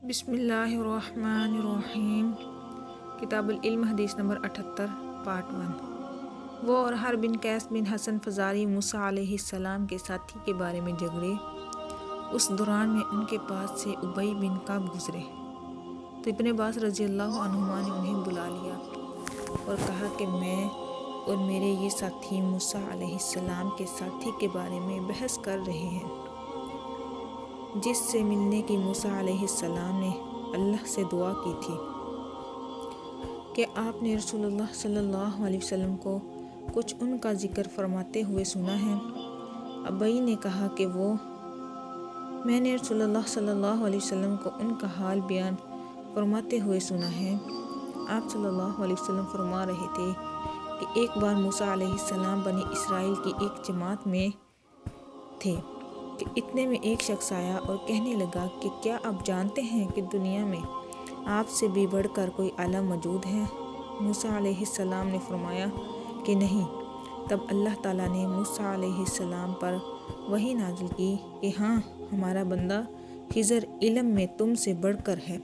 بسم اللہ الرحمن الرحیم۔ کتاب العلم حدیث نمبر 78 پارٹ 1۔ وہ اور ہر بن قیس بن حسن فزاری موسیٰ علیہ السلام کے ساتھی کے بارے میں جھگڑے۔ اس دوران میں ان کے پاس سے ابی بن کعب گزرے تو ابن عباس رضی اللہ عنہما نے انہیں بلا لیا اور کہا کہ میں اور میرے یہ ساتھی موسیٰ علیہ السلام کے ساتھی کے بارے میں بحث کر رہے ہیں، جس سے ملنے کی موسیٰ علیہ السلام نے اللہ سے دعا کی تھی کہ آپ نے رسول اللہ صلی اللہ علیہ وسلم کو کچھ ان کا ذکر فرماتے ہوئے سنا ہے۔ ابی نے کہا کہ میں نے رسول اللہ صلی اللہ علیہ وسلم کو ان کا حال بیان فرماتے ہوئے سنا ہے۔ آپ صلی اللہ علیہ وسلم فرما رہے تھے کہ ایک بار موسیٰ علیہ السلام بنی اسرائیل کی ایک جماعت میں تھے کہ اتنے میں ایک شخص آیا اور کہنے لگا کہ کیا آپ جانتے ہیں کہ دنیا میں آپ سے بھی بڑھ کر کوئی اعلیٰ موجود ہے؟ موسیٰ علیہ السلام نے فرمایا کہ نہیں۔ تب اللہ تعالیٰ نے موسیٰ علیہ السلام پر وحی نازل کی کہ ہاں، ہمارا بندہ خضر علم میں تم سے بڑھ کر ہے۔